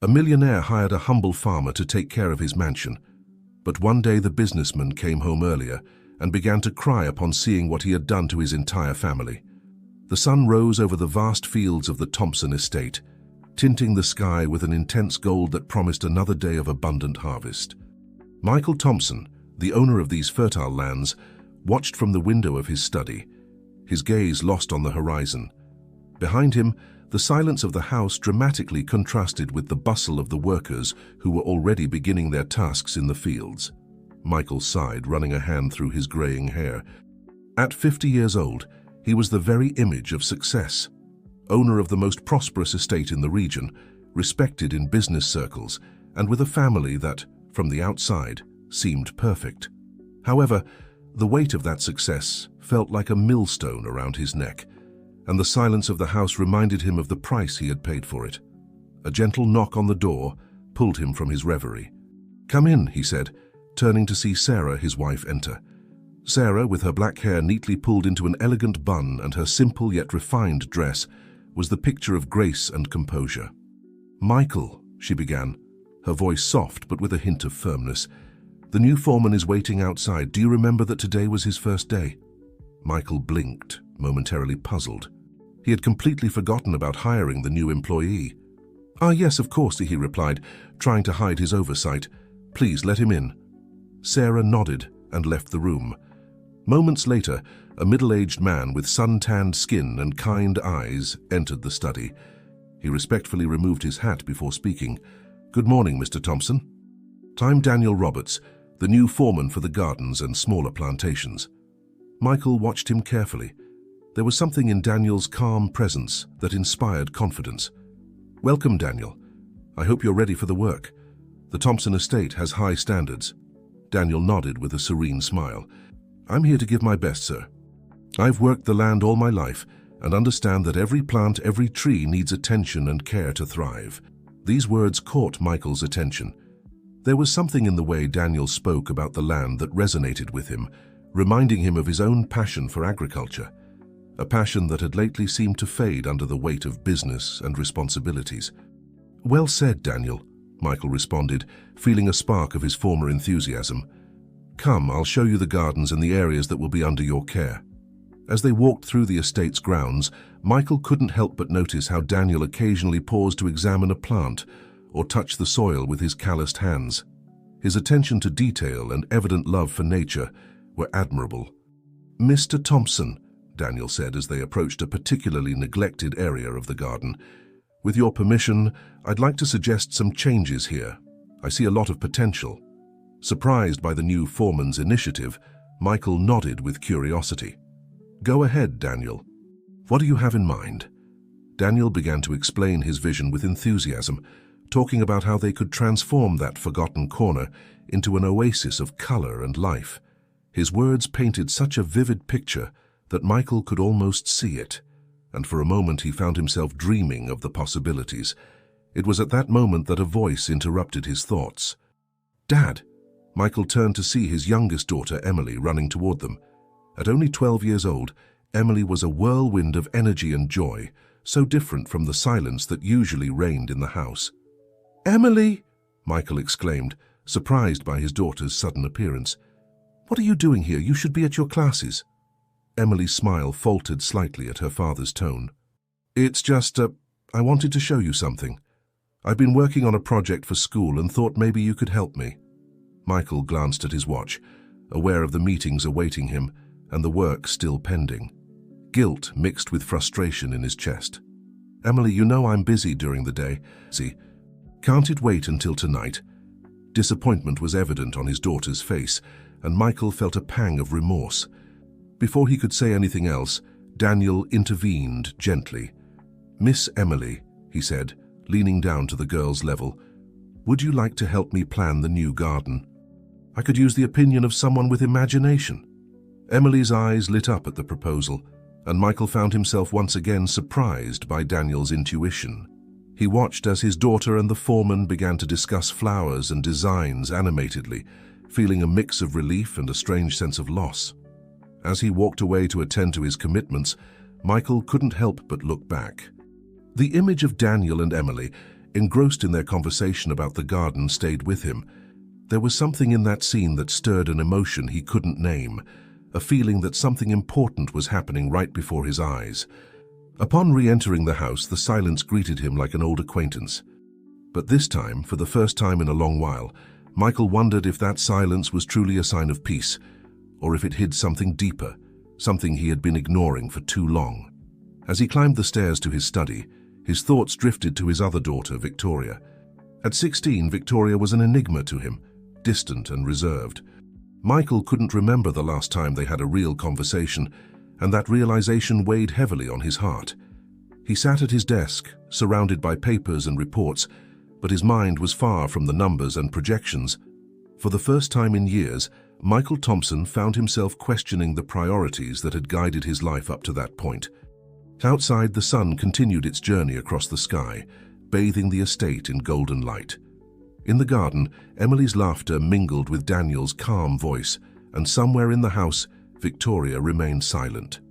A millionaire hired a humble farmer to take care of his mansion, but one day the businessman came home earlier and began to cry upon seeing what he had done to his entire family. The sun rose over the vast fields of the Thompson estate, tinting the sky with an intense gold that promised another day of abundant harvest. Michael Thompson, the owner of these fertile lands, watched from the window of his study, his gaze lost on the horizon. Behind him, the silence of the house dramatically contrasted with the bustle of the workers who were already beginning their tasks in the fields. Michael sighed, running a hand through his graying hair. At 50 years old, he was the very image of success. Owner of the most prosperous estate in the region, respected in business circles, and with a family that, from the outside, seemed perfect. However, the weight of that success felt like a millstone around his neck, and the silence of the house reminded him of the price he had paid for it. A gentle knock on the door pulled him from his reverie. "Come in," he said, turning to see Sarah, his wife, enter. Sarah, with her black hair neatly pulled into an elegant bun and her simple yet refined dress, was the picture of grace and composure. "Michael," she began, her voice soft but with a hint of firmness, "the new foreman is waiting outside. Do you remember that today was his first day?" Michael blinked, momentarily puzzled. He had completely forgotten about hiring the new employee. "Ah, yes, of course," he replied, trying to hide his oversight. "Please let him in." Sarah nodded and left the room. Moments later, a middle-aged man with sun-tanned skin and kind eyes entered the study. He respectfully removed his hat before speaking. "Good morning, Mr. Thompson. I'm Daniel Roberts, the new foreman for the gardens and smaller plantations." Michael watched him carefully. There was something in Daniel's calm presence that inspired confidence. "Welcome, Daniel. I hope you're ready for the work. The Thompson estate has high standards." Daniel nodded with a serene smile. "I'm here to give my best, sir. I've worked the land all my life and understand that every plant, every tree needs attention and care to thrive." These words caught Michael's attention. There was something in the way Daniel spoke about the land that resonated with him, reminding him of his own passion for agriculture, a passion that had lately seemed to fade under the weight of business and responsibilities. "Well said, Daniel," Michael responded, feeling a spark of his former enthusiasm. "Come, I'll show you the gardens and the areas that will be under your care." As they walked through the estate's grounds, Michael couldn't help but notice how Daniel occasionally paused to examine a plant or touch the soil with his calloused hands. His attention to detail and evident love for nature were admirable. "Mr. Thompson," Daniel said as they approached a particularly neglected area of the garden, "with your permission, I'd like to suggest some changes here. I see a lot of potential." Surprised by the new foreman's initiative, Michael nodded with curiosity. "Go ahead, Daniel. What do you have in mind?" Daniel began to explain his vision with enthusiasm, talking about how they could transform that forgotten corner into an oasis of color and life. His words painted such a vivid picture that Michael could almost see it, and for a moment he found himself dreaming of the possibilities. It was at that moment that a voice interrupted his thoughts. "Dad!" Michael turned to see his youngest daughter, Emily, running toward them. At only 12 years old, Emily was a whirlwind of energy and joy, so different from the silence that usually reigned in the house. "Emily!" Michael exclaimed, surprised by his daughter's sudden appearance. "What are you doing here? You should be at your classes." Emily's smile faltered slightly at her father's tone. "It's just, I wanted to show you something. I've been working on a project for school and thought maybe you could help me." Michael glanced at his watch, aware of the meetings awaiting him and the work still pending. Guilt mixed with frustration in his chest. "Emily, you know I'm busy during the day. See, can't it wait until tonight?" Disappointment was evident on his daughter's face, and Michael felt a pang of remorse. Before he could say anything else, Daniel intervened gently. "Miss Emily," he said, leaning down to the girl's level, "would you like to help me plan the new garden? I could use the opinion of someone with imagination." Emily's eyes lit up at the proposal, and Michael found himself once again surprised by Daniel's intuition. He watched as his daughter and the foreman began to discuss flowers and designs animatedly, feeling a mix of relief and a strange sense of loss. As he walked away to attend to his commitments, Michael couldn't help but look back. The image of Daniel and Emily, engrossed in their conversation about the garden, stayed with him. There was something in that scene that stirred an emotion he couldn't name, a feeling that something important was happening right before his eyes. Upon re-entering the house, the silence greeted him like an old acquaintance. But this time, for the first time in a long while, Michael wondered if that silence was truly a sign of peace, or if it hid something deeper, something he had been ignoring for too long. As he climbed the stairs to his study, his thoughts drifted to his other daughter, Victoria. At 16, Victoria was an enigma to him, distant and reserved. Michael couldn't remember the last time they had a real conversation, and that realization weighed heavily on his heart. He sat at his desk, surrounded by papers and reports, but his mind was far from the numbers and projections. For the first time in years, Michael Thompson found himself questioning the priorities that had guided his life up to that point. Outside, the sun continued its journey across the sky, bathing the estate in golden light. In the garden, Emily's laughter mingled with Daniel's calm voice, and somewhere in the house, Victoria remained silent.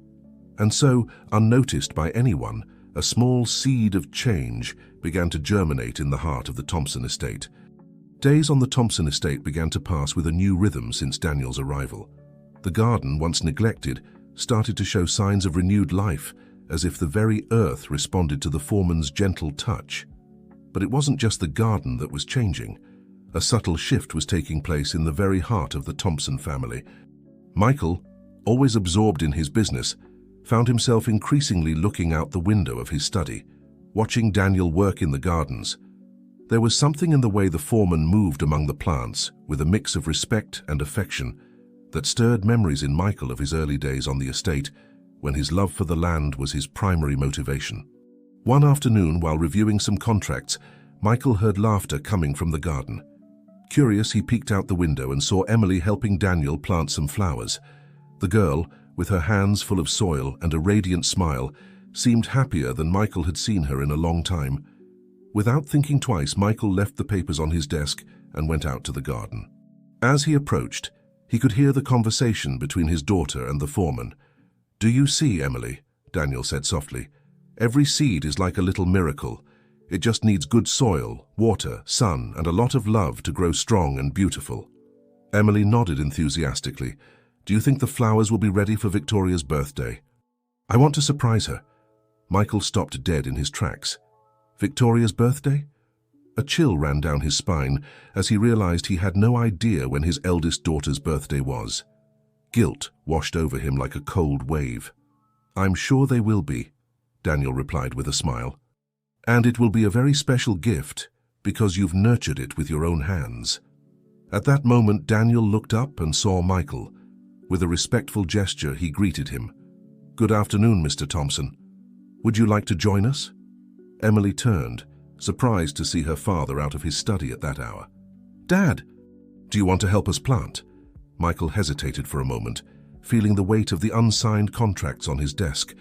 And so, unnoticed by anyone, a small seed of change began to germinate in the heart of the Thompson estate. Days on the Thompson estate began to pass with a new rhythm since Daniel's arrival. The garden, once neglected, started to show signs of renewed life, as if the very earth responded to the foreman's gentle touch. But it wasn't just the garden that was changing. A subtle shift was taking place in the very heart of the Thompson family. Michael, always absorbed in his business, found himself increasingly looking out the window of his study, watching Daniel work in the gardens. There was something in the way the foreman moved among the plants, with a mix of respect and affection, that stirred memories in Michael of his early days on the estate, when his love for the land was his primary motivation. One afternoon, while reviewing some contracts, Michael heard laughter coming from the garden. Curious, he peeked out the window and saw Emily helping Daniel plant some flowers. The girl, with her hands full of soil and a radiant smile, seemed happier than Michael had seen her in a long time. Without thinking twice, Michael left the papers on his desk and went out to the garden. As he approached, he could hear the conversation between his daughter and the foreman. "Do you see, Emily?" Daniel said softly. "Every seed is like a little miracle. It just needs good soil, water, sun, and a lot of love to grow strong and beautiful." Emily nodded enthusiastically. "Do you think the flowers will be ready for Victoria's birthday?" "I want to surprise her." Michael stopped dead in his tracks. Victoria's birthday? A chill ran down his spine as he realized he had no idea when his eldest daughter's birthday was. Guilt washed over him like a cold wave. "I'm sure they will be," Daniel replied with a smile. "And it will be a very special gift because you've nurtured it with your own hands." At that moment, Daniel looked up and saw Michael. With a respectful gesture, he greeted him. "Good afternoon, Mr. Thompson. Would you like to join us?" Emily turned, surprised to see her father out of his study at that hour. "Dad, do you want to help us plant?" Michael hesitated for a moment, feeling the weight of the unsigned contracts on his desk,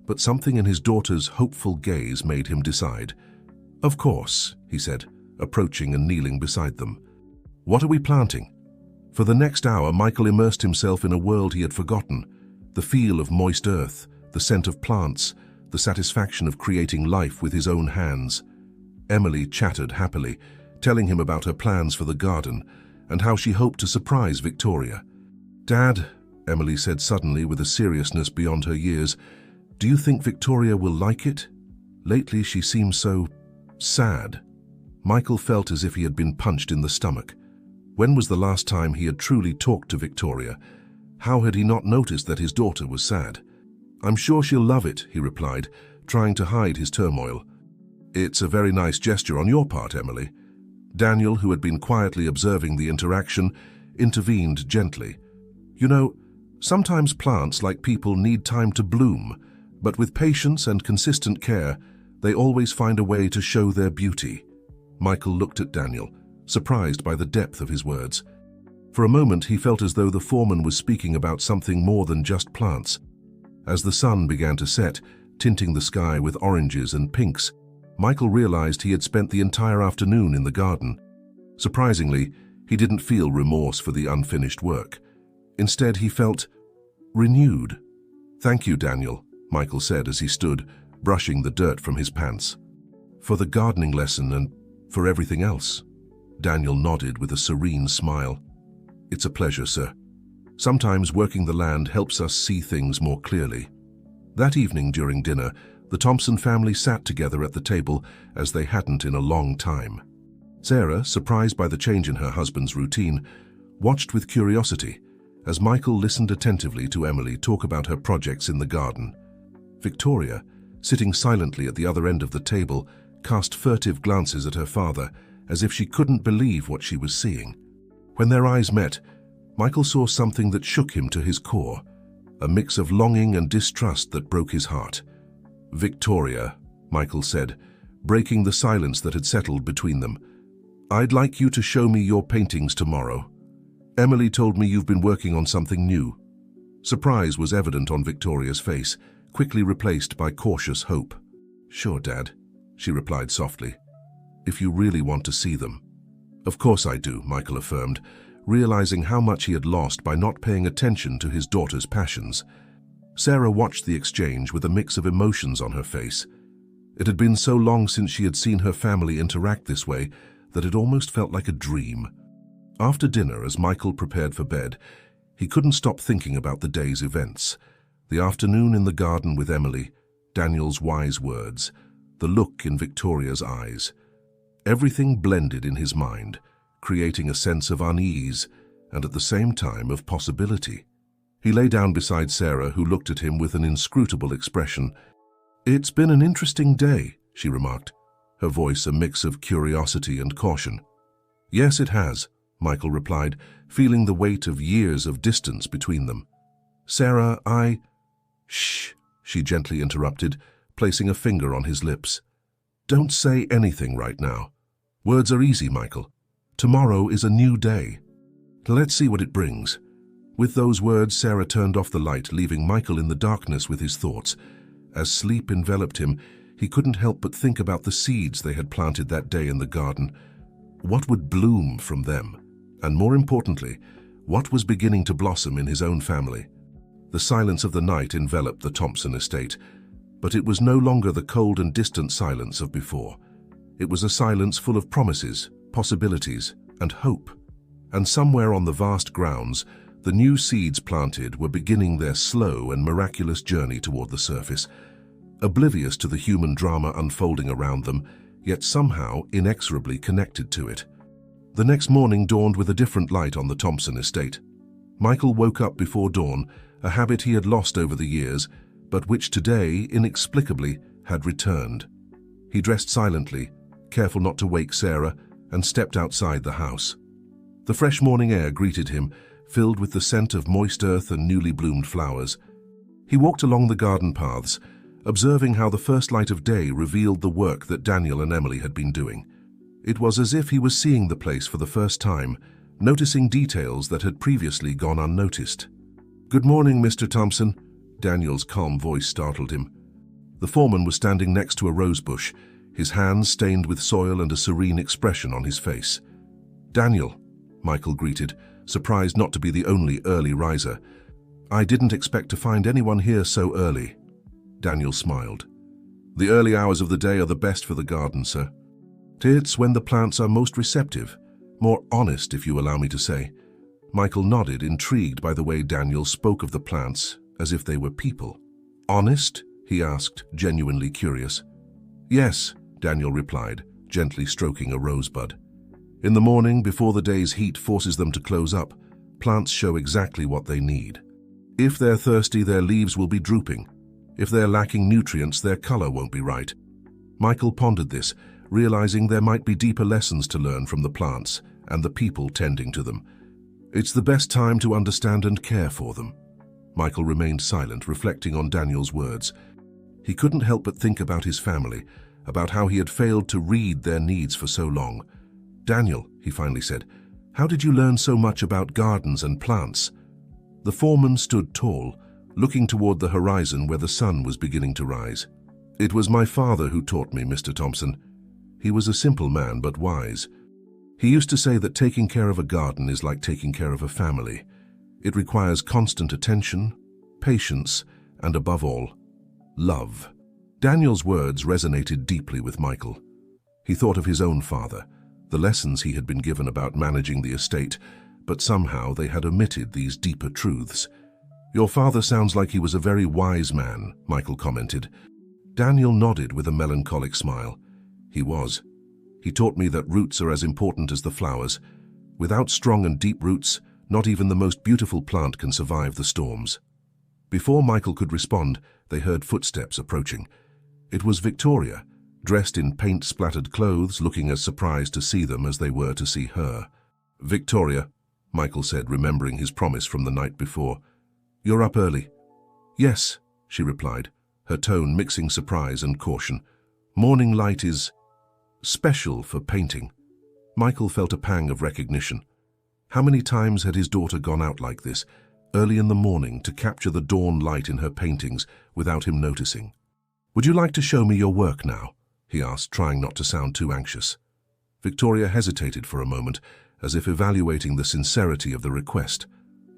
but something in his daughter's hopeful gaze made him decide. "Of course," he said, approaching and kneeling beside them. "What are we planting?" For the next hour, Michael immersed himself in a world he had forgotten, the feel of moist earth, the scent of plants, the satisfaction of creating life with his own hands. Emily chattered happily, telling him about her plans for the garden and how she hoped to surprise Victoria. "Dad," Emily said suddenly with a seriousness beyond her years, "do you think Victoria will like it? Lately she seems so sad." Michael felt as if he had been punched in the stomach. When was the last time he had truly talked to Victoria? How had he not noticed that his daughter was sad? "I'm sure she'll love it," he replied, trying to hide his turmoil. "It's a very nice gesture on your part, Emily." Daniel, who had been quietly observing the interaction, intervened gently. "You know, sometimes plants, like people, need time to bloom, but with patience and consistent care, they always find a way to show their beauty." Michael looked at Daniel, surprised by the depth of his words. For a moment, he felt as though the foreman was speaking about something more than just plants. As the sun began to set, tinting the sky with oranges and pinks, Michael realized he had spent the entire afternoon in the garden. Surprisingly, he didn't feel remorse for the unfinished work. Instead, he felt renewed. "Thank you, Daniel," Michael said as he stood, brushing the dirt from his pants. For the gardening lesson and for everything else. Daniel nodded with a serene smile. It's a pleasure, sir. Sometimes working the land helps us see things more clearly. That evening during dinner, the Thompson family sat together at the table as they hadn't in a long time. Sarah, surprised by the change in her husband's routine, watched with curiosity as Michael listened attentively to Emily talk about her projects in the garden. Victoria, sitting silently at the other end of the table, cast furtive glances at her father as if she couldn't believe what she was seeing. When their eyes met, Michael saw something that shook him to his core, a mix of longing and distrust that broke his heart. "Victoria," Michael said, breaking the silence that had settled between them, "I'd like you to show me your paintings tomorrow. Emily told me you've been working on something new." Surprise was evident on Victoria's face, quickly replaced by cautious hope. "Sure, Dad," she replied softly, "if you really want to see them." "Of course I do," Michael affirmed, realizing how much he had lost by not paying attention to his daughter's passions. Sarah watched the exchange with a mix of emotions on her face. It had been so long since she had seen her family interact this way that it almost felt like a dream. After dinner, as Michael prepared for bed, he couldn't stop thinking about the day's events. The afternoon in the garden with Emily, Daniel's wise words, the look in Victoria's eyes. Everything blended in his mind, creating a sense of unease and at the same time of possibility. He lay down beside Sarah, who looked at him with an inscrutable expression. "It's been an interesting day," she remarked, her voice a mix of curiosity and caution. "Yes, it has," Michael replied, feeling the weight of years of distance between them. "Sarah, Shh," she gently interrupted, placing a finger on his lips. "Don't say anything right now. Words are easy, Michael. Tomorrow is a new day. Let's see what it brings." With those words, Sarah turned off the light, leaving Michael in the darkness with his thoughts. As sleep enveloped him, he couldn't help but think about the seeds they had planted that day in the garden. What would bloom from them? And more importantly, what was beginning to blossom in his own family? The silence of the night enveloped the Thompson estate, but it was no longer the cold and distant silence of before. It was a silence full of promises, possibilities, and hope. And somewhere on the vast grounds, the new seeds planted were beginning their slow and miraculous journey toward the surface, oblivious to the human drama unfolding around them, yet somehow inexorably connected to it. The next morning dawned with a different light on the Thompson estate. Michael woke up before dawn, a habit he had lost over the years, but which today, inexplicably, had returned. He dressed silently, careful not to wake Sarah, and stepped outside the house. The fresh morning air greeted him, filled with the scent of moist earth and newly bloomed flowers. He walked along the garden paths, observing how the first light of day revealed the work that Daniel and Emily had been doing. It was as if he was seeing the place for the first time, noticing details that had previously gone unnoticed. "Good morning, Mr. Thompson," Daniel's calm voice startled him. The foreman was standing next to a rose bush, his hands stained with soil and a serene expression on his face. "Daniel," Michael greeted, surprised not to be the only early riser. "I didn't expect to find anyone here so early." Daniel smiled. "The early hours of the day are the best for the garden, sir. It's when the plants are most receptive, more honest, if you allow me to say." Michael nodded, intrigued by the way Daniel spoke of the plants as if they were people. "Honest?" he asked, genuinely curious. "Yes," Daniel replied, gently stroking a rosebud. "In the morning, before the day's heat forces them to close up, plants show exactly what they need. If they're thirsty, their leaves will be drooping. If they're lacking nutrients, their color won't be right." Michael pondered this, realizing there might be deeper lessons to learn from the plants and the people tending to them. "It's the best time to understand and care for them." Michael remained silent, reflecting on Daniel's words. He couldn't help but think about his family, about how he had failed to read their needs for so long. "Daniel," he finally said, "how did you learn so much about gardens and plants?" The foreman stood tall, looking toward the horizon where the sun was beginning to rise. "It was my father who taught me, Mr. Thompson. He was a simple man, but wise. He used to say that taking care of a garden is like taking care of a family. It requires constant attention, patience, and above all, love." Daniel's words resonated deeply with Michael. He thought of his own father, the lessons he had been given about managing the estate, but somehow they had omitted these deeper truths. "Your father sounds like he was a very wise man," Michael commented. Daniel nodded with a melancholic smile. "He was. He taught me that roots are as important as the flowers. Without strong and deep roots, not even the most beautiful plant can survive the storms." Before Michael could respond, they heard footsteps approaching. It was Victoria, dressed in paint-splattered clothes, looking as surprised to see them as they were to see her. "Victoria," Michael said, remembering his promise from the night before. "You're up early." "Yes," she replied, her tone mixing surprise and caution. "Morning light is special for painting." Michael felt a pang of recognition. How many times had his daughter gone out like this, early in the morning, to capture the dawn light in her paintings without him noticing? "Would you like to show me your work now?" he asked, trying not to sound too anxious. Victoria hesitated for a moment, as if evaluating the sincerity of the request.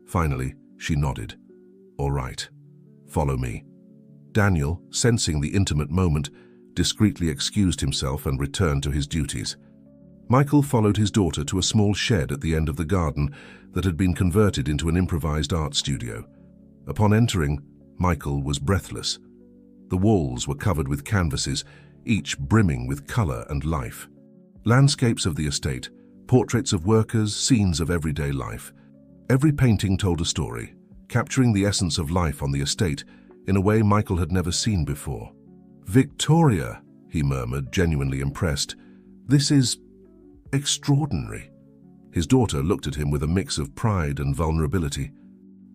Finally, she nodded. "All right. Follow me." Daniel, sensing the intimate moment, discreetly excused himself and returned to his duties. Michael followed his daughter to a small shed at the end of the garden that had been converted into an improvised art studio. Upon entering, Michael was breathless. The walls were covered with canvases, each brimming with color and life. Landscapes of the estate, portraits of workers, scenes of everyday life. Every painting told a story, capturing the essence of life on the estate in a way Michael had never seen before. "Victoria," he murmured, genuinely impressed. "This is extraordinary." His daughter looked at him with a mix of pride and vulnerability.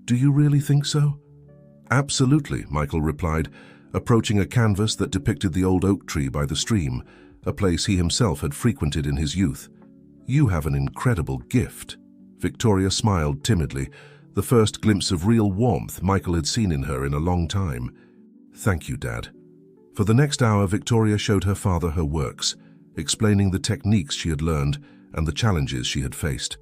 "Do you really think so?" "Absolutely," Michael replied, approaching a canvas that depicted the old oak tree by the stream, a place he himself had frequented in his youth. "You have an incredible gift." Victoria smiled timidly, the first glimpse of real warmth Michael had seen in her in a long time. "Thank you, Dad." For the next hour, Victoria showed her father her works, explaining the techniques she had learned and the challenges she had faced.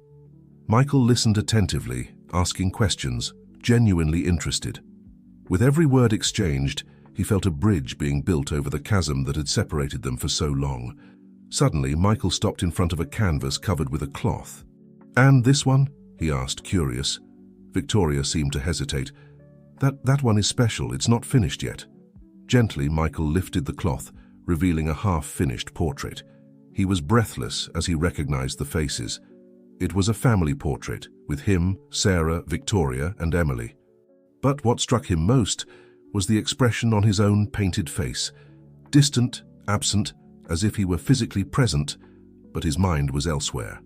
Michael listened attentively, asking questions, genuinely interested. With every word exchanged, he felt a bridge being built over the chasm that had separated them for so long. Suddenly, Michael stopped in front of a canvas covered with a cloth. "And this one?" he asked, curious. Victoria seemed to hesitate. That one is special. It's not finished yet." Gently, Michael lifted the cloth, revealing a half-finished portrait. He was breathless as he recognized the faces. It was a family portrait, with him, Sarah, Victoria, and Emily. But what struck him most was the expression on his own painted face. Distant, absent, as if he were physically present, but his mind was elsewhere.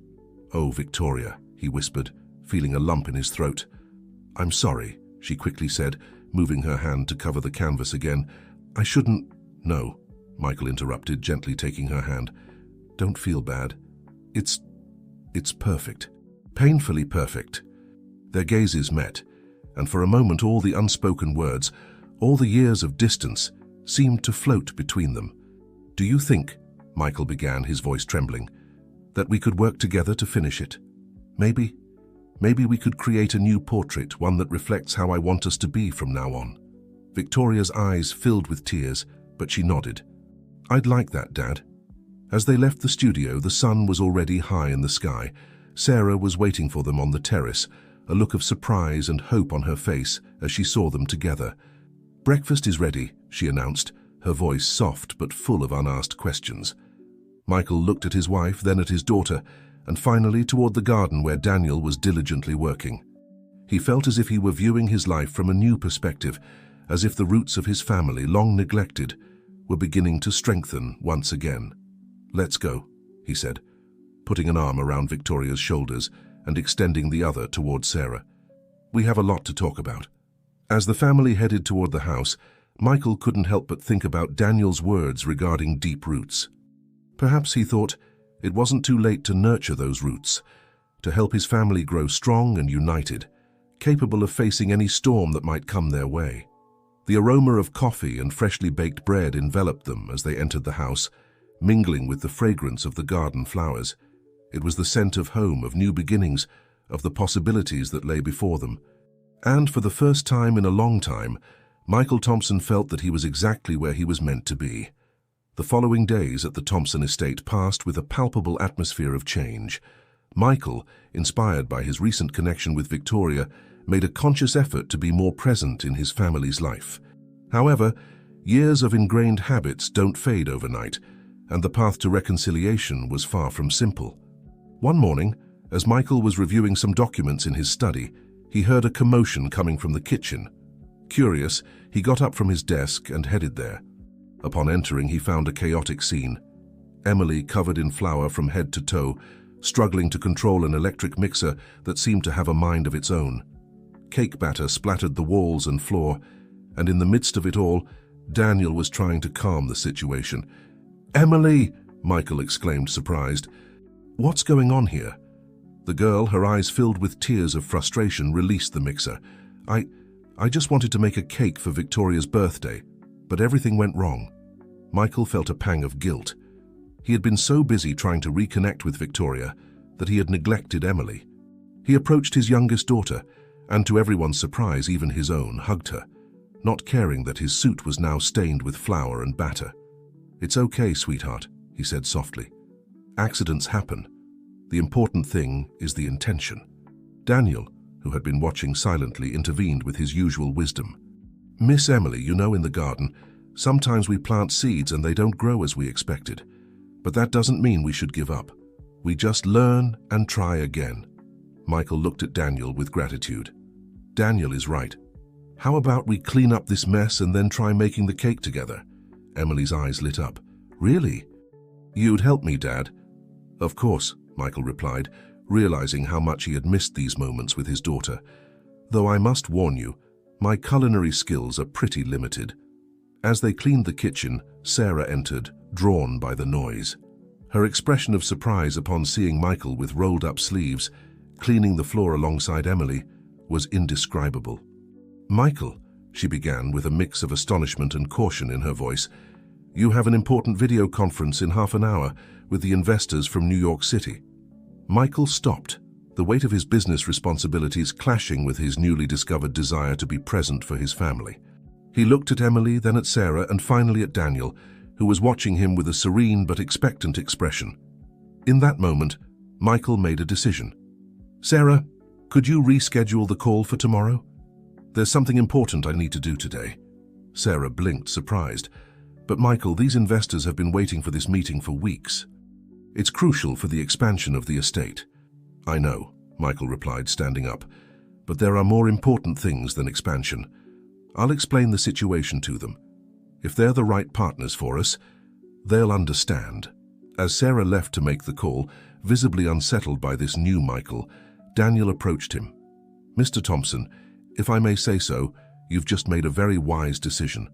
"Oh, Victoria," he whispered, feeling a lump in his throat. "I'm sorry," she quickly said, moving her hand to cover the canvas again. "I shouldn't—" "No," Michael interrupted, gently taking her hand. "Don't feel bad. It's perfect. Painfully perfect." Their gazes met, and for a moment all the unspoken words, all the years of distance, seemed to float between them. "Do you think," Michael began, his voice trembling, "that we could work together to finish it? Maybe we could create a new portrait, one that reflects how I want us to be from now on." Victoria's eyes filled with tears, but she nodded. "I'd like that, Dad." As they left the studio, the sun was already high in the sky. Sarah was waiting for them on the terrace, a look of surprise and hope on her face as she saw them together. "Breakfast is ready," she announced, her voice soft but full of unasked questions. Michael looked at his wife, then at his daughter, and finally toward the garden where Daniel was diligently working. He felt as if he were viewing his life from a new perspective, as if the roots of his family, long neglected, were beginning to strengthen once again. "Let's go," he said, putting an arm around Victoria's shoulders and extending the other toward Sarah. "We have a lot to talk about." As the family headed toward the house, Michael couldn't help but think about Daniel's words regarding deep roots. Perhaps, he thought, it wasn't too late to nurture those roots, to help his family grow strong and united, capable of facing any storm that might come their way. The aroma of coffee and freshly baked bread enveloped them as they entered the house, mingling with the fragrance of the garden flowers. It was the scent of home, of new beginnings, of the possibilities that lay before them. And for the first time in a long time, Michael Thompson felt that he was exactly where he was meant to be. The following days at the Thompson estate passed with a palpable atmosphere of change. Michael, inspired by his recent connection with Victoria, made a conscious effort to be more present in his family's life. However, years of ingrained habits don't fade overnight, and the path to reconciliation was far from simple. One morning, as Michael was reviewing some documents in his study, he heard a commotion coming from the kitchen. Curious, he got up from his desk and headed there. Upon entering, he found a chaotic scene. Emily, covered in flour from head to toe, struggling to control an electric mixer that seemed to have a mind of its own. Cake batter splattered the walls and floor, and in the midst of it all, Daniel was trying to calm the situation. "Emily!" Michael exclaimed, surprised. "What's going on here?" The girl, her eyes filled with tears of frustration, released the mixer. I just wanted to make a cake for Victoria's birthday, but everything went wrong." Michael felt a pang of guilt. He had been so busy trying to reconnect with Victoria that he had neglected Emily. He approached his youngest daughter, and to everyone's surprise, even his own, hugged her, not caring that his suit was now stained with flour and batter. "It's okay, sweetheart," he said softly. "Accidents happen. The important thing is the intention." Daniel, who had been watching silently, intervened with his usual wisdom. "Miss Emily, you know, in the garden, sometimes we plant seeds and they don't grow as we expected. But that doesn't mean we should give up. We just learn and try again." Michael looked at Daniel with gratitude. "Daniel is right. How about we clean up this mess and then try making the cake together?" Emily's eyes lit up. "Really? You'd help me, Dad?" "Of course," Michael replied, realizing how much he had missed these moments with his daughter. "Though I must warn you, my culinary skills are pretty limited." As they cleaned the kitchen, Sarah entered, drawn by the noise. Her expression of surprise upon seeing Michael with rolled-up sleeves, cleaning the floor alongside Emily, was indescribable. "Michael," she began with a mix of astonishment and caution in her voice, "you have an important video conference in half an hour with the investors from New York City." Michael stopped, the weight of his business responsibilities clashing with his newly discovered desire to be present for his family. He looked at Emily, then at Sarah, and finally at Daniel, who was watching him with a serene but expectant expression. In that moment, Michael made a decision. "Sarah, could you reschedule the call for tomorrow? There's something important I need to do today." Sarah blinked, surprised. "But Michael, these investors have been waiting for this meeting for weeks. It's crucial for the expansion of the estate." "I know," Michael replied, standing up. "But there are more important things than expansion. I'll explain the situation to them. If they're the right partners for us, they'll understand." As Sarah left to make the call, visibly unsettled by this new Michael, Daniel approached him. "Mr. Thompson, if I may say so, you've just made a very wise decision.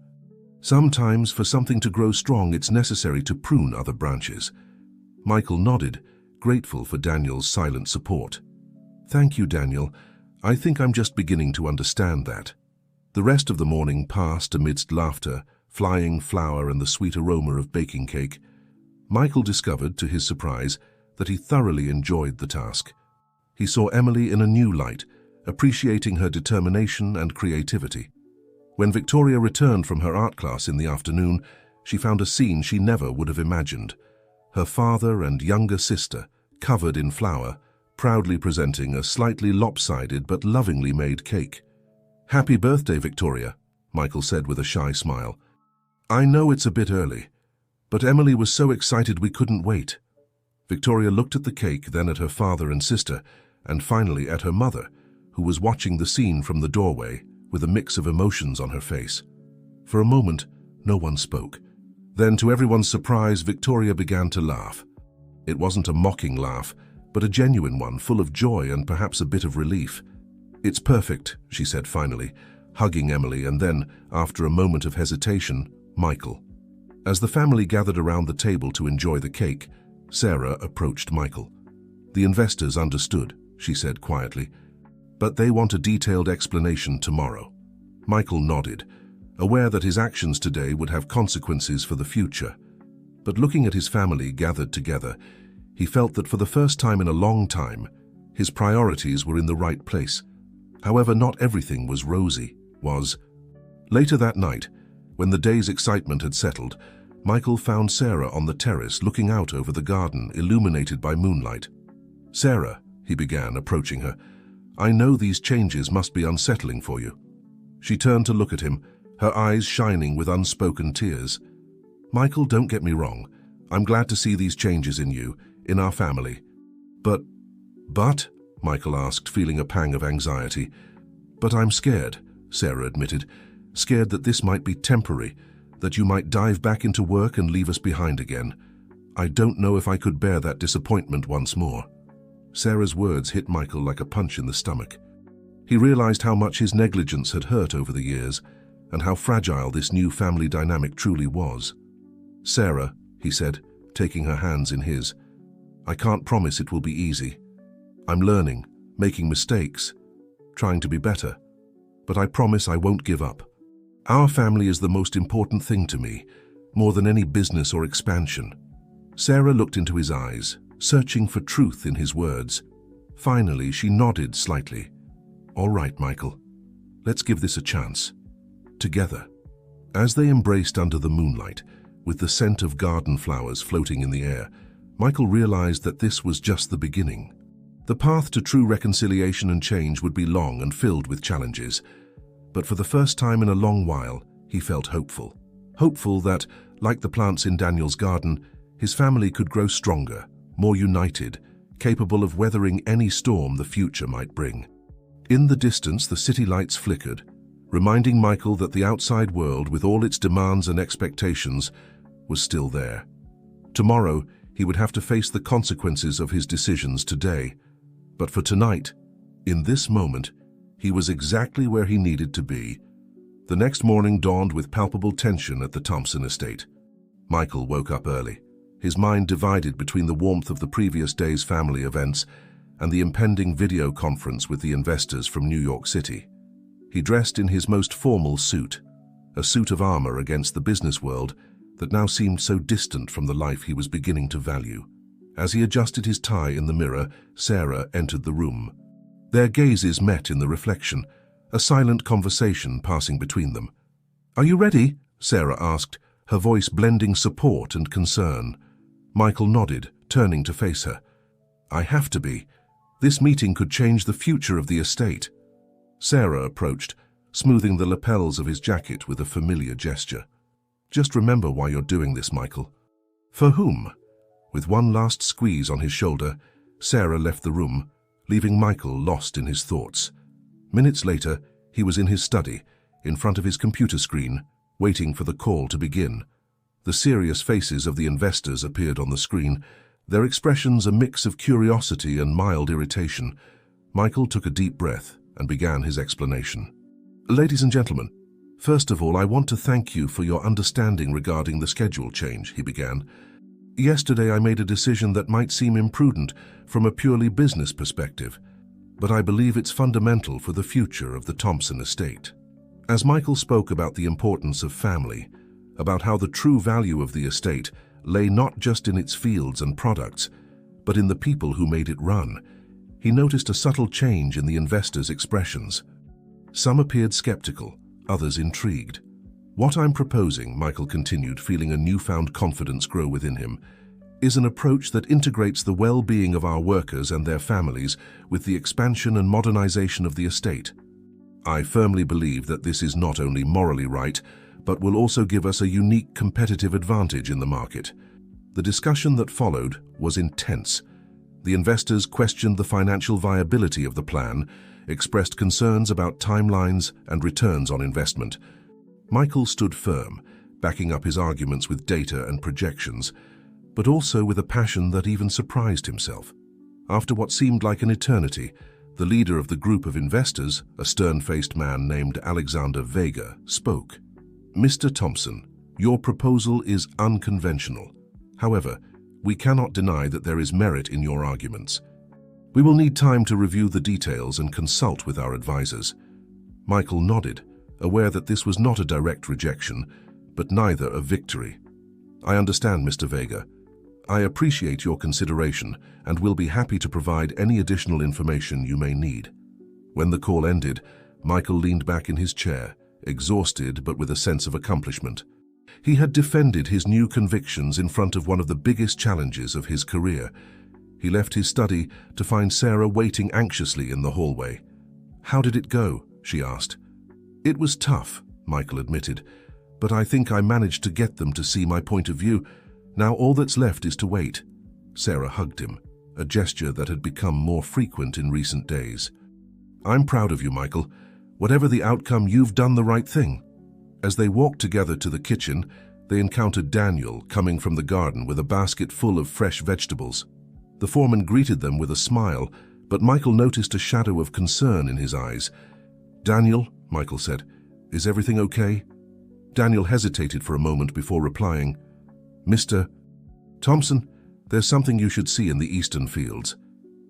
Sometimes, for something to grow strong, it's necessary to prune other branches." Michael nodded, grateful for Daniel's silent support. "Thank you, Daniel. I think I'm just beginning to understand that." The rest of the morning passed amidst laughter, flying flour, and the sweet aroma of baking cake. Michael discovered, to his surprise, that he thoroughly enjoyed the task. He saw Emily in a new light, appreciating her determination and creativity. When Victoria returned from her art class in the afternoon, she found a scene she never would have imagined. Her father and younger sister, covered in flour, proudly presenting a slightly lopsided but lovingly made cake. "Happy birthday, Victoria," Michael said with a shy smile. "I know it's a bit early, but Emily was so excited we couldn't wait." Victoria looked at the cake, then at her father and sister, and finally at her mother, who was watching the scene from the doorway with a mix of emotions on her face. For a moment, no one spoke. Then, to everyone's surprise, Victoria began to laugh. It wasn't a mocking laugh, but a genuine one, full of joy and perhaps a bit of relief. "It's perfect," she said finally, hugging Emily, and then, after a moment of hesitation, Michael. As the family gathered around the table to enjoy the cake, Sarah approached Michael. "The investors understood," she said quietly, "but they want a detailed explanation tomorrow." Michael nodded, aware that his actions today would have consequences for the future. But looking at his family gathered together, he felt that for the first time in a long time, his priorities were in the right place. However, not everything was rosy, was. Later that night, when the day's excitement had settled, Michael found Sarah on the terrace looking out over the garden illuminated by moonlight. "Sarah," he began, approaching her, "I know these changes must be unsettling for you." She turned to look at him, her eyes shining with unspoken tears. "Michael, don't get me wrong. I'm glad to see these changes in you, in our family. But, Michael asked, feeling a pang of anxiety. "But I'm scared," Sarah admitted. "Scared that this might be temporary, that you might dive back into work and leave us behind again. I don't know if I could bear that disappointment once more." Sarah's words hit Michael like a punch in the stomach. He realized how much his negligence had hurt over the years, and how fragile this new family dynamic truly was. "Sarah," he said, taking her hands in his, "I can't promise it will be easy. I'm learning, making mistakes, trying to be better, but I promise I won't give up. Our family is the most important thing to me, more than any business or expansion." Sarah looked into his eyes, searching for truth in his words. Finally, she nodded slightly. "All right, Michael. Let's give this a chance. Together." As they embraced under the moonlight, with the scent of garden flowers floating in the air, Michael realized that this was just the beginning. The path to true reconciliation and change would be long and filled with challenges. But for the first time in a long while, he felt hopeful. Hopeful that, like the plants in Daniel's garden, his family could grow stronger, more united, capable of weathering any storm the future might bring. In the distance, the city lights flickered, reminding Michael that the outside world, with all its demands and expectations, was still there. Tomorrow, he would have to face the consequences of his decisions today. But for tonight, in this moment, he was exactly where he needed to be. The next morning dawned with palpable tension at the Thompson estate. Michael woke up early, his mind divided between the warmth of the previous day's family events and the impending video conference with the investors from New York City. He dressed in his most formal suit, a suit of armor against the business world that now seemed so distant from the life he was beginning to value. As he adjusted his tie in the mirror, Sarah entered the room. Their gazes met in the reflection, a silent conversation passing between them. "Are you ready?" Sarah asked, her voice blending support and concern. Michael nodded, turning to face her. "I have to be. This meeting could change the future of the estate." Sarah approached, smoothing the lapels of his jacket with a familiar gesture. "Just remember why you're doing this, Michael." "For whom?" With one last squeeze on his shoulder, Sarah left the room, leaving Michael lost in his thoughts. Minutes later, he was in his study, in front of his computer screen, waiting for the call to begin. The serious faces of the investors appeared on the screen, their expressions a mix of curiosity and mild irritation. Michael took a deep breath and began his explanation. "Ladies and gentlemen, first of all, I want to thank you for your understanding regarding the schedule change," he began. "Yesterday I made a decision that might seem imprudent from a purely business perspective, but I believe it's fundamental for the future of the Thompson estate." As Michael spoke about the importance of family, about how the true value of the estate lay not just in its fields and products, but in the people who made it run, he noticed a subtle change in the investors' expressions. Some appeared skeptical, others intrigued. "What I'm proposing," Michael continued, feeling a newfound confidence grow within him, "is an approach that integrates the well-being of our workers and their families with the expansion and modernization of the estate. I firmly believe that this is not only morally right, but will also give us a unique competitive advantage in the market." The discussion that followed was intense. The investors questioned the financial viability of the plan, expressed concerns about timelines and returns on investment. Michael stood firm, backing up his arguments with data and projections, but also with a passion that even surprised himself. After what seemed like an eternity, the leader of the group of investors, a stern-faced man named Alexander Vega, spoke. "Mr. Thompson, your proposal is unconventional. However, we cannot deny that there is merit in your arguments. We will need time to review the details and consult with our advisors." Michael nodded, aware that this was not a direct rejection, but neither a victory. "I understand, Mr. Vega. I appreciate your consideration and will be happy to provide any additional information you may need." When the call ended, Michael leaned back in his chair, exhausted but with a sense of accomplishment. He had defended his new convictions in front of one of the biggest challenges of his career. He left his study to find Sarah waiting anxiously in the hallway. "How did it go?" she asked. "It was tough," Michael admitted, "but I think I managed to get them to see my point of view. Now all that's left is to wait." Sarah hugged him, a gesture that had become more frequent in recent days. "I'm proud of you, Michael. Whatever the outcome, you've done the right thing." As they walked together to the kitchen, they encountered Daniel coming from the garden with a basket full of fresh vegetables. The foreman greeted them with a smile, but Michael noticed a shadow of concern in his eyes. "Daniel," Michael said, "is everything okay?" Daniel hesitated for a moment before replying, "Mr. Thompson, there's something you should see in the eastern fields."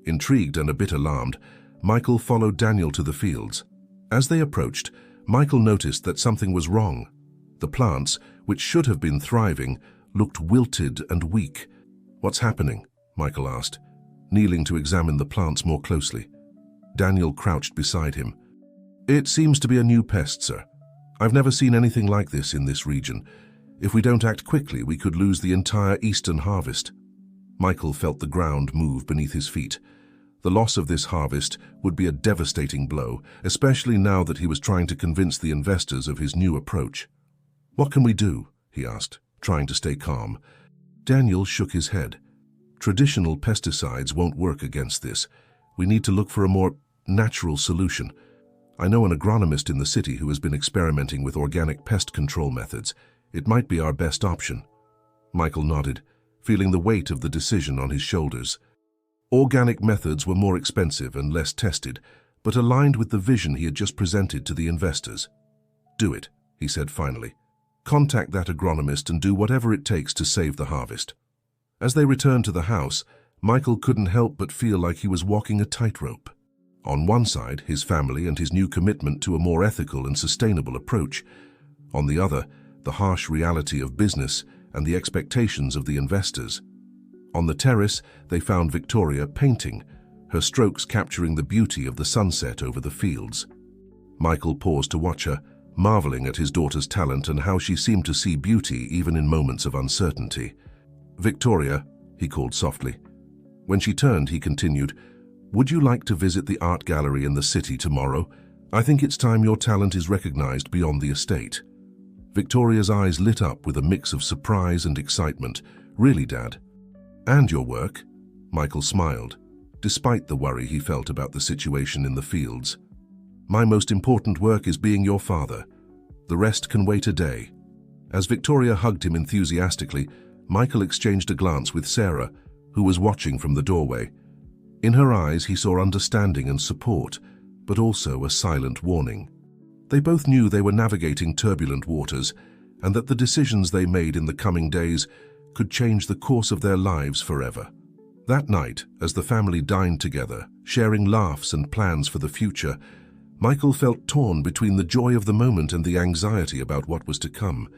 Intrigued and a bit alarmed, Michael followed Daniel to the fields. As they approached, Michael noticed that something was wrong. The plants, which should have been thriving, looked wilted and weak. "What's happening?" Michael asked, kneeling to examine the plants more closely. Daniel crouched beside him. "It seems to be a new pest, sir. I've never seen anything like this in this region. If we don't act quickly, we could lose the entire eastern harvest." Michael felt the ground move beneath his feet. The loss of this harvest would be a devastating blow, especially now that he was trying to convince the investors of his new approach. "What can we do?" he asked, trying to stay calm. Daniel shook his head. "Traditional pesticides won't work against this. We need to look for a more natural solution. I know an agronomist in the city who has been experimenting with organic pest control methods. It might be our best option." Michael nodded, feeling the weight of the decision on his shoulders. Organic methods were more expensive and less tested, but aligned with the vision he had just presented to the investors. "Do it," he said finally. "Contact that agronomist and do whatever it takes to save the harvest." As they returned to the house, Michael couldn't help but feel like he was walking a tightrope. On one side, his family and his new commitment to a more ethical and sustainable approach. On the other, the harsh reality of business and the expectations of the investors. On the terrace, they found Victoria painting, her strokes capturing the beauty of the sunset over the fields. Michael paused to watch her, marveling at his daughter's talent and how she seemed to see beauty even in moments of uncertainty. "Victoria," he called softly. When she turned, he continued, "Would you like to visit the art gallery in the city tomorrow? I think it's time your talent is recognized beyond the estate." Victoria's eyes lit up with a mix of surprise and excitement. "Really, Dad?" "And your work?" Michael smiled, despite the worry he felt about the situation in the fields. "My most important work is being your father. The rest can wait a day." As Victoria hugged him enthusiastically, Michael exchanged a glance with Sarah, who was watching from the doorway. In her eyes, he saw understanding and support, but also a silent warning. They both knew they were navigating turbulent waters, and that the decisions they made in the coming days could change the course of their lives forever. That night, as the family dined together, sharing laughs and plans for the future, Michael felt torn between the joy of the moment and the anxiety about what was to come.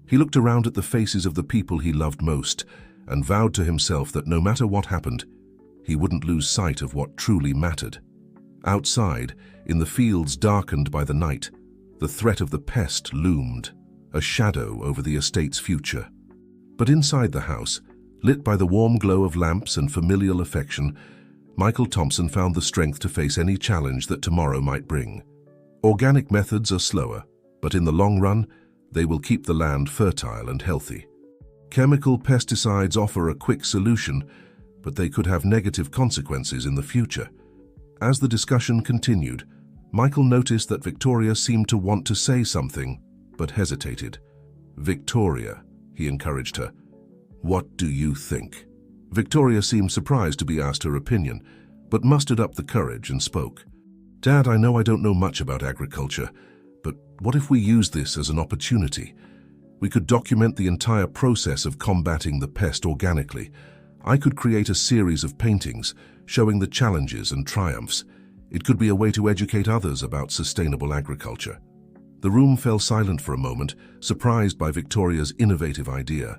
He looked around at the faces of the people he loved most and vowed to himself that no matter what happened, he wouldn't lose sight of what truly mattered. Outside, in the fields darkened by the night, the threat of the pest loomed, a shadow over the estate's future. But inside the house, lit by the warm glow of lamps and familial affection, Michael Thompson found the strength to face any challenge that tomorrow might bring. Organic methods are slower, but in the long run, they will keep the land fertile and healthy. Chemical pesticides offer a quick solution, but they could have negative consequences in the future. As the discussion continued, Michael noticed that Victoria seemed to want to say something, but hesitated. "Victoria," he encouraged her, "what do you think?" Victoria seemed surprised to be asked her opinion, but mustered up the courage and spoke. "Dad, I know I don't know much about agriculture, but what if we use this as an opportunity? We could document the entire process of combating the pest organically. I could create a series of paintings showing the challenges and triumphs. It could be a way to educate others about sustainable agriculture." The room fell silent for a moment, surprised by Victoria's innovative idea.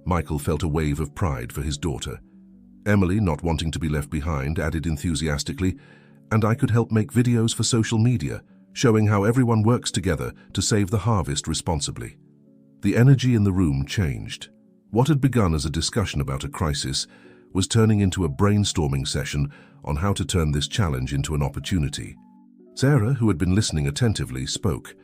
Michael felt a wave of pride for his daughter. Emily, not wanting to be left behind, added enthusiastically, "And I could help make videos for social media, showing how everyone works together to save the harvest responsibly." The energy in the room changed. What had begun as a discussion about a crisis was turning into a brainstorming session on how to turn this challenge into an opportunity. Sarah, who had been listening attentively, spoke.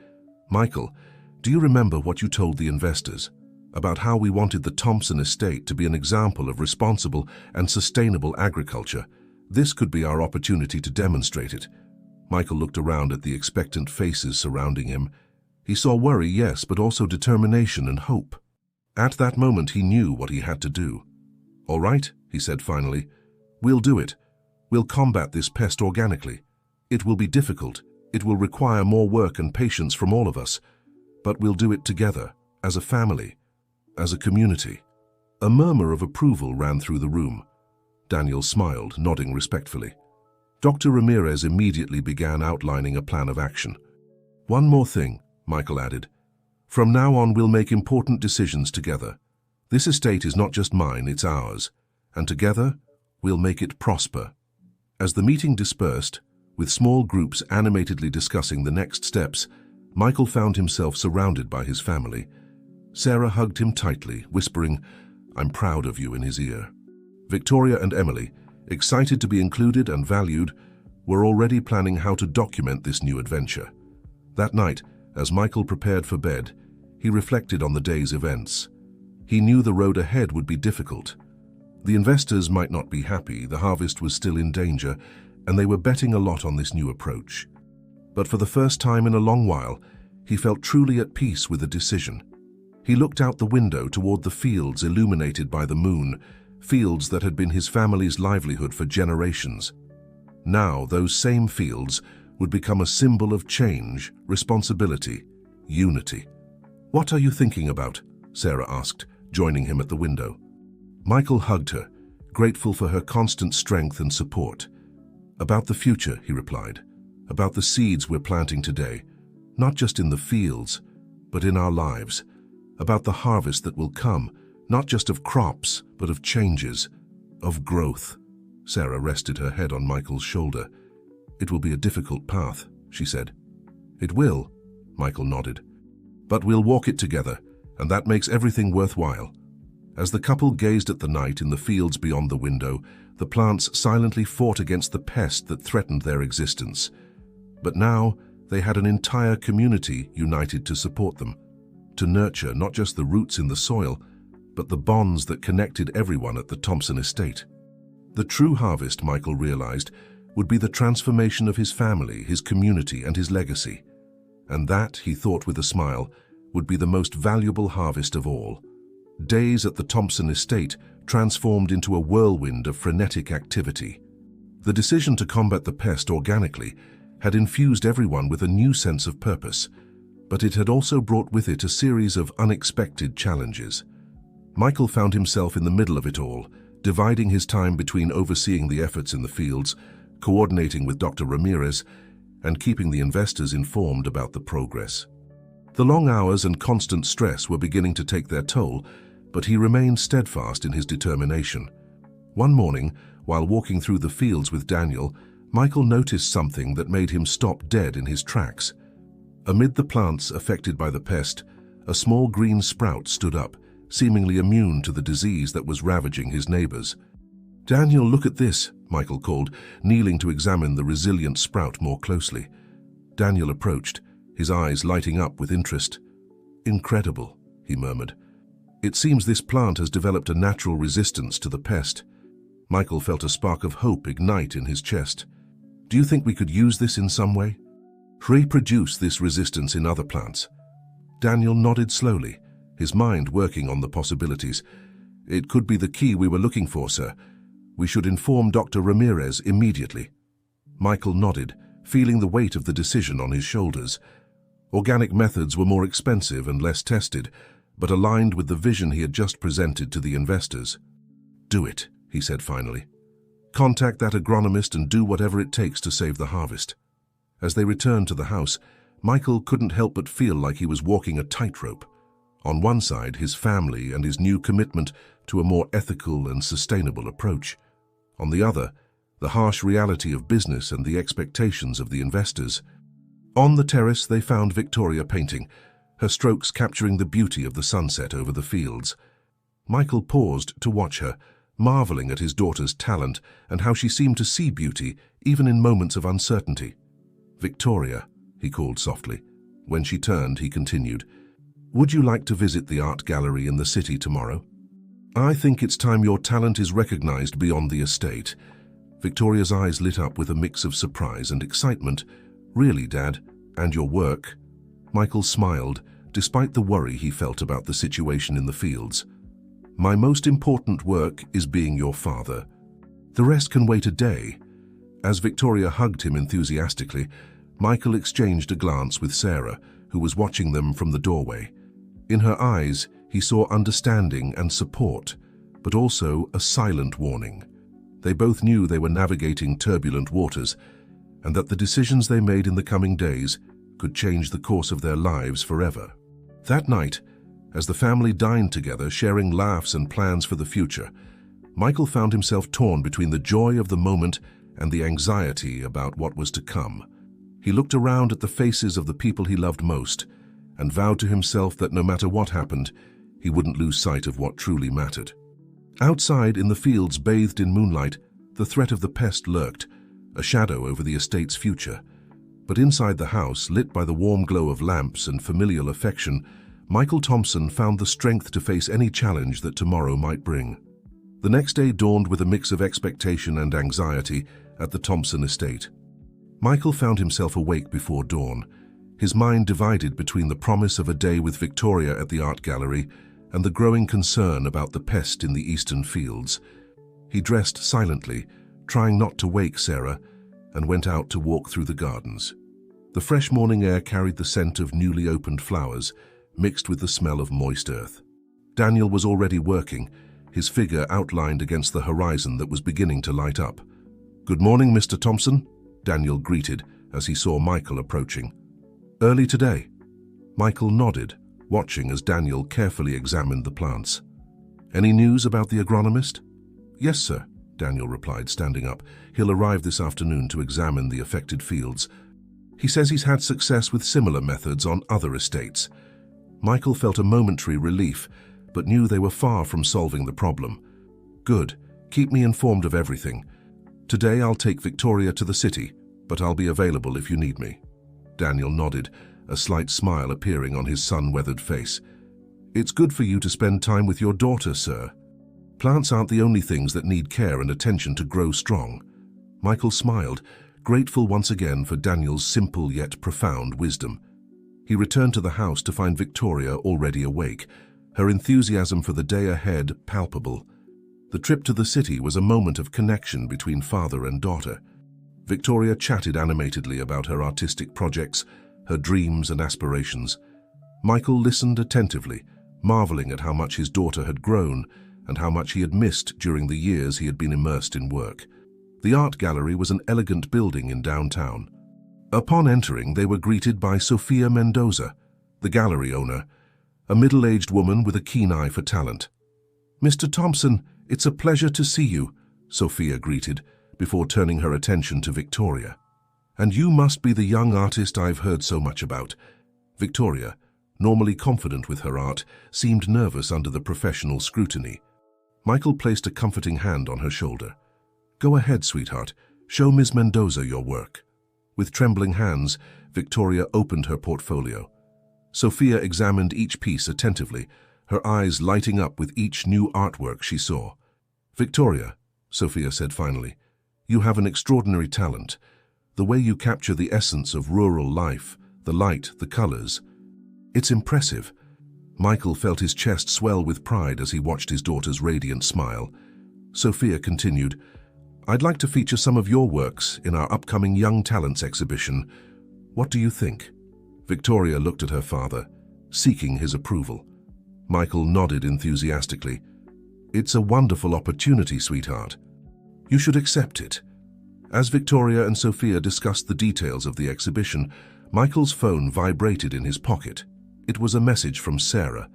"Michael, do you remember what you told the investors about how we wanted the Thompson estate to be an example of responsible and sustainable agriculture? This could be our opportunity to demonstrate it." Michael looked around at the expectant faces surrounding him. He saw worry, yes, but also determination and hope. At that moment, he knew what he had to do. "All right," he said finally. "We'll do it. We'll combat this pest organically. It will be difficult. It will require more work and patience from all of us. But we'll do it together, as a family, as a community." A murmur of approval ran through the room. Daniel smiled, nodding respectfully. Dr. Ramirez immediately began outlining a plan of action. "One more thing," Michael added. "From now on, we'll make important decisions together. This estate is not just mine, it's ours. And together, we'll make it prosper." As the meeting dispersed, with small groups animatedly discussing the next steps, Michael found himself surrounded by his family. Sarah hugged him tightly, whispering, "I'm proud of you," in his ear. Victoria and Emily, excited to be included and valued, were already planning how to document this new adventure. That night, as Michael prepared for bed, he reflected on the day's events. He knew the road ahead would be difficult. The investors might not be happy, the harvest was still in danger, and they were betting a lot on this new approach. But for the first time in a long while, he felt truly at peace with the decision. He looked out the window toward the fields illuminated by the moon, fields that had been his family's livelihood for generations. Now, those same fields would become a symbol of change, responsibility, unity. "What are you thinking about?" Sarah asked, joining him at the window. Michael hugged her, grateful for her constant strength and support. "About the future," he replied. "About the seeds we're planting today, not just in the fields, but in our lives. About the harvest that will come, not just of crops, but of changes, of growth." Sarah rested her head on Michael's shoulder. "It will be a difficult path," she said. "It will," Michael nodded. "But we'll walk it together, and that makes everything worthwhile." As the couple gazed at the night in the fields beyond the window, the plants silently fought against the pest that threatened their existence. But now, they had an entire community united to support them, to nurture not just the roots in the soil, but the bonds that connected everyone at the Thompson estate. The true harvest, Michael realized, would be the transformation of his family, his community, and his legacy. And that, he thought with a smile, would be the most valuable harvest of all. Days at the Thompson estate transformed into a whirlwind of frenetic activity. The decision to combat the pest organically had infused everyone with a new sense of purpose, but it had also brought with it a series of unexpected challenges. Michael found himself in the middle of it all, dividing his time between overseeing the efforts in the fields, coordinating with Dr. Ramirez, and keeping the investors informed about the progress. The long hours and constant stress were beginning to take their toll, but he remained steadfast in his determination. One morning, while walking through the fields with Daniel, Michael noticed something that made him stop dead in his tracks. Amid the plants affected by the pest, a small green sprout stood up, seemingly immune to the disease that was ravaging his neighbors. "Daniel, look at this," Michael called, kneeling to examine the resilient sprout more closely. Daniel approached, his eyes lighting up with interest. "Incredible," he murmured. "It seems this plant has developed a natural resistance to the pest." Michael felt a spark of hope ignite in his chest. "Do you think we could use this in some way? Reproduce this resistance in other plants?" Daniel nodded slowly, his mind working on the possibilities. "It could be the key we were looking for, sir. We should inform Dr. Ramirez immediately." Michael nodded, feeling the weight of the decision on his shoulders. Organic methods were more expensive and less tested, but aligned with the vision he had just presented to the investors. "Do it," he said finally. "Contact that agronomist and do whatever it takes to save the harvest." As they returned to the house, Michael couldn't help but feel like he was walking a tightrope. On one side, his family and his new commitment to a more ethical and sustainable approach. On the other, the harsh reality of business and the expectations of the investors. On the terrace, they found Victoria painting. her strokes capturing the beauty of the sunset over the fields. Michael paused to watch her, marveling at his daughter's talent and how she seemed to see beauty even in moments of uncertainty. "Victoria," he called softly. When she turned, he continued, "Would you like to visit the art gallery in the city tomorrow? I think it's time your talent is recognized beyond the estate." Victoria's eyes lit up with a mix of surprise and excitement. "Really, Dad? And your work?" Michael smiled, despite the worry he felt about the situation in the fields. "My most important work is being your father. The rest can wait a day." As Victoria hugged him enthusiastically, Michael exchanged a glance with Sarah, who was watching them from the doorway. In her eyes, he saw understanding and support, but also a silent warning. They both knew they were navigating turbulent waters, and that the decisions they made in the coming days could change the course of their lives forever. That night, as the family dined together, sharing laughs and plans for the future, Michael found himself torn between the joy of the moment and the anxiety about what was to come. He looked around at the faces of the people he loved most and vowed to himself that no matter what happened, he wouldn't lose sight of what truly mattered. Outside, in the fields bathed in moonlight, the threat of the pest lurked, a shadow over the estate's future. But inside the house, lit by the warm glow of lamps and familial affection, Michael Thompson found the strength to face any challenge that tomorrow might bring. The next day dawned with a mix of expectation and anxiety at the Thompson estate. Michael found himself awake before dawn, his mind divided between the promise of a day with Victoria at the art gallery and the growing concern about the pest in the eastern fields. He dressed silently, trying not to wake Sarah, and went out to walk through the gardens. The fresh morning air carried the scent of newly opened flowers, mixed with the smell of moist earth. Daniel was already working, his figure outlined against the horizon that was beginning to light up. "Good morning, Mr. Thompson," Daniel greeted as he saw Michael approaching. "Early today?" Michael nodded, watching as Daniel carefully examined the plants. "Any news about the agronomist?" "Yes, sir," Daniel replied, standing up. "He'll arrive this afternoon to examine the affected fields. He says he's had success with similar methods on other estates." Michael felt a momentary relief, but knew they were far from solving the problem. "Good. Keep me informed of everything. Today I'll take Victoria to the city, but I'll be available if you need me." Daniel nodded, a slight smile appearing on his sun-weathered face. "It's good for you to spend time with your daughter, sir. Plants aren't the only things that need care and attention to grow strong." Michael smiled, grateful once again for Daniel's simple yet profound wisdom. He returned to the house to find Victoria already awake, her enthusiasm for the day ahead palpable. The trip to the city was a moment of connection between father and daughter. Victoria chatted animatedly about her artistic projects, her dreams and aspirations. Michael listened attentively, marveling at how much his daughter had grown and how much he had missed during the years he had been immersed in work. The art gallery was an elegant building in downtown. Upon entering, they were greeted by Sophia Mendoza, the gallery owner, a middle-aged woman with a keen eye for talent. "Mr. Thompson, it's a pleasure to see you," Sophia greeted, before turning her attention to Victoria. "And you must be the young artist I've heard so much about." Victoria, normally confident with her art, seemed nervous under the professional scrutiny. Michael placed a comforting hand on her shoulder. "Go ahead, sweetheart. Show Ms. Mendoza your work." With trembling hands, Victoria opened her portfolio. Sophia examined each piece attentively, her eyes lighting up with each new artwork she saw. "Victoria," Sophia said finally, "you have an extraordinary talent. The way you capture the essence of rural life, the light, the colors. It's impressive." Michael felt his chest swell with pride as he watched his daughter's radiant smile. Sophia continued, "I'd like to feature some of your works in our upcoming Young Talents exhibition. What do you think?" Victoria looked at her father, seeking his approval. Michael nodded enthusiastically. "It's a wonderful opportunity, sweetheart. You should accept it." As Victoria and Sophia discussed the details of the exhibition, Michael's phone vibrated in his pocket. It was a message from Sarah.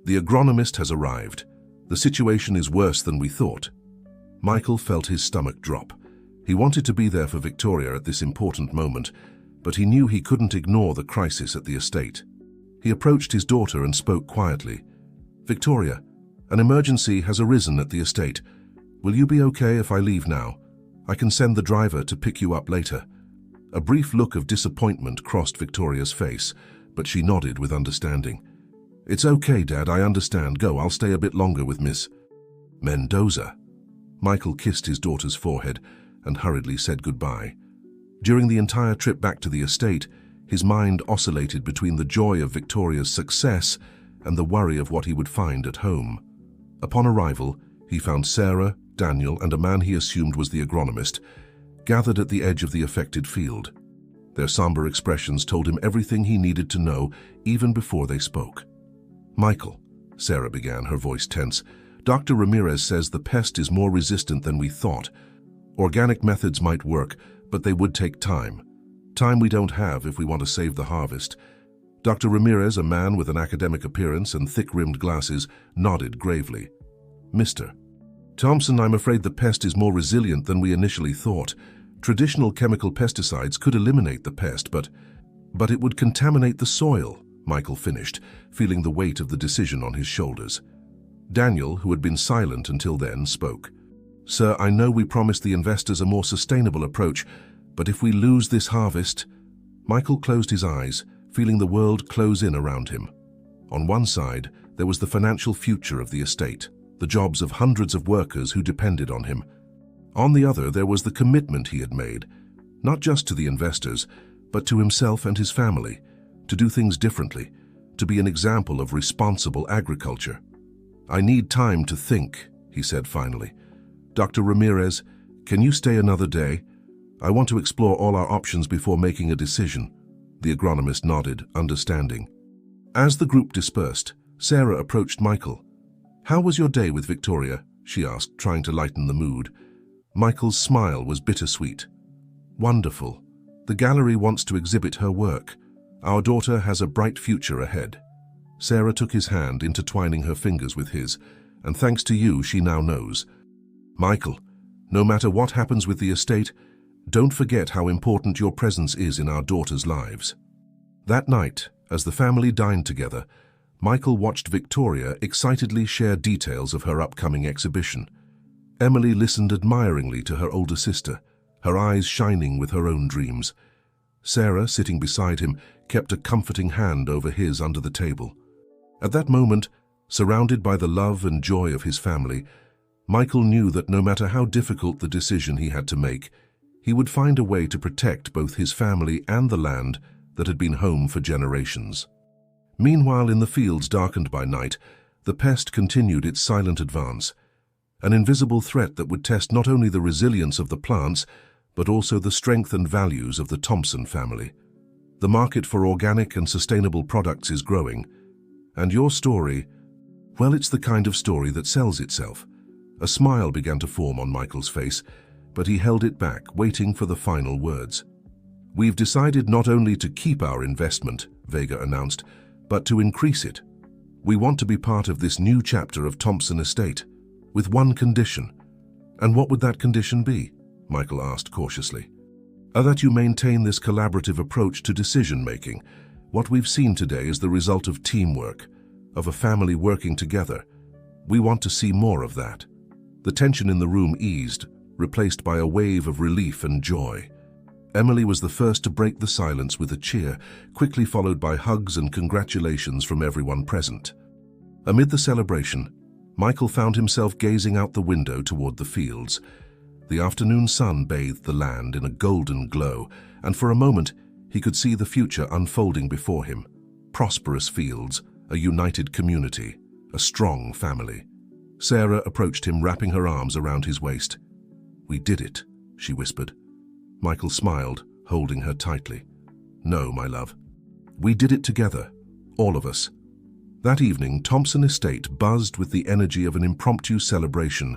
"The agronomist has arrived. The situation is worse than we thought." Michael felt his stomach drop. He wanted to be there for Victoria at this important moment, but he knew he couldn't ignore the crisis at the estate. He approached his daughter and spoke quietly. "Victoria, an emergency has arisen at the estate. Will you be okay if I leave now? I can send the driver to pick you up later." A brief look of disappointment crossed Victoria's face, but she nodded with understanding. "It's okay, Dad, I understand. Go, I'll stay a bit longer with Miss Mendoza." Michael kissed his daughter's forehead and hurriedly said goodbye. During the entire trip back to the estate, his mind oscillated between the joy of Victoria's success and the worry of what he would find at home. Upon arrival, he found Sarah, Daniel, and a man he assumed was the agronomist, gathered at the edge of the affected field. Their somber expressions told him everything he needed to know even before they spoke. "Michael," Sarah began, her voice tense, "Dr. Ramirez says the pest is more resistant than we thought. Organic methods might work, but they would take time. Time we don't have if we want to save the harvest." Dr. Ramirez, a man with an academic appearance and thick-rimmed glasses, nodded gravely. "Mr. Thompson, I'm afraid the pest is more resilient than we initially thought. Traditional chemical pesticides could eliminate the pest, but it would contaminate the soil," Michael finished, feeling the weight of the decision on his shoulders. Daniel, who had been silent until then, spoke. "Sir, I know we promised the investors a more sustainable approach, but if we lose this harvest..." Michael closed his eyes, feeling the world close in around him. On one side, there was the financial future of the estate, the jobs of hundreds of workers who depended on him. On the other, there was the commitment he had made, not just to the investors, but to himself and his family, to do things differently, to be an example of responsible agriculture. "I need time to think," he said finally. "Dr. Ramirez, can you stay another day? I want to explore all our options before making a decision." The agronomist nodded, understanding. As the group dispersed, Sarah approached Michael. "How was your day with Victoria?" she asked, trying to lighten the mood. Michael's smile was bittersweet. "Wonderful. The gallery wants to exhibit her work. Our daughter has a bright future ahead." Sarah took his hand, intertwining her fingers with his, "And thanks to you, she now knows. Michael, no matter what happens with the estate, don't forget how important your presence is in our daughters' lives." That night, as the family dined together, Michael watched Victoria excitedly share details of her upcoming exhibition. Emily listened admiringly to her older sister, her eyes shining with her own dreams. Sarah, sitting beside him, kept a comforting hand over his under the table. At that moment, surrounded by the love and joy of his family, Michael knew that no matter how difficult the decision he had to make, he would find a way to protect both his family and the land that had been home for generations. Meanwhile, in the fields darkened by night, the pest continued its silent advance, an invisible threat that would test not only the resilience of the plants, but also the strength and values of the Thompson family. The market for organic and sustainable products is growing, and your story, well, it's the kind of story that sells itself. A smile began to form on Michael's face, but he held it back, waiting for the final words. "We've decided not only to keep our investment," Vega announced, "but to increase it. We want to be part of this new chapter of Thompson Estate, with one condition." "And what would that condition be?" Michael asked cautiously. "That you maintain this collaborative approach to decision-making. What we've seen today is the result of teamwork, of a family working together. We want to see more of that." The tension in the room eased, replaced by a wave of relief and joy. Emily was the first to break the silence with a cheer, quickly followed by hugs and congratulations from everyone present. Amid the celebration, Michael found himself gazing out the window toward the fields. The afternoon sun bathed the land in a golden glow, and for a moment he could see the future unfolding before him. Prosperous fields, a united community, a strong family. Sarah approached him, wrapping her arms around his waist. "We did it," she whispered. Michael smiled, holding her tightly. "No, my love. We did it together, all of us." That evening, Thompson Estate buzzed with the energy of an impromptu celebration.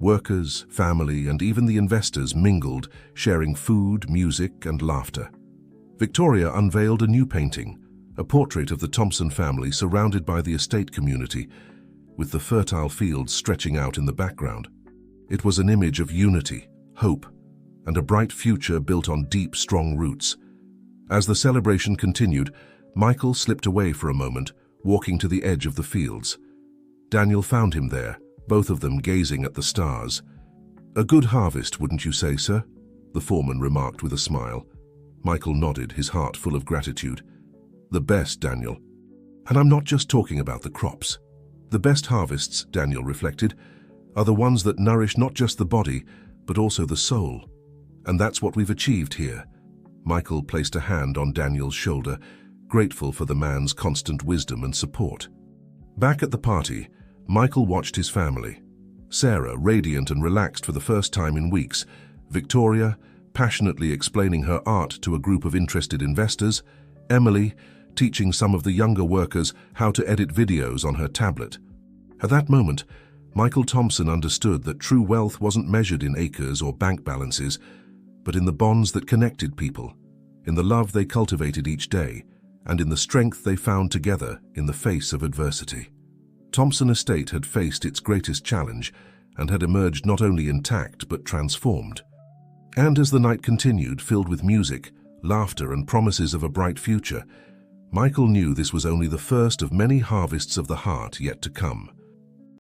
Workers, family, and even the investors mingled, sharing food, music, and laughter. Victoria unveiled a new painting, a portrait of the Thompson family surrounded by the estate community, with the fertile fields stretching out in the background. It was an image of unity, hope, and a bright future built on deep, strong roots. As the celebration continued, Michael slipped away for a moment, walking to the edge of the fields. Daniel found him there, both of them gazing at the stars. "A good harvest, wouldn't you say, sir?" the foreman remarked with a smile. Michael nodded, his heart full of gratitude. "The best, Daniel. And I'm not just talking about the crops. The best harvests," Daniel reflected, "are the ones that nourish not just the body, but also the soul. And that's what we've achieved here." Michael placed a hand on Daniel's shoulder, grateful for the man's constant wisdom and support. Back at the party, Michael watched his family. Sarah, radiant and relaxed for the first time in weeks. Victoria, passionately explaining her art to a group of interested investors. Emily, teaching some of the younger workers how to edit videos on her tablet. At that moment, Michael Thompson understood that true wealth wasn't measured in acres or bank balances, but in the bonds that connected people, in the love they cultivated each day, and in the strength they found together in the face of adversity. Thompson Estate had faced its greatest challenge and had emerged not only intact but transformed. And as the night continued, filled with music, laughter and promises of a bright future, Michael knew this was only the first of many harvests of the heart yet to come.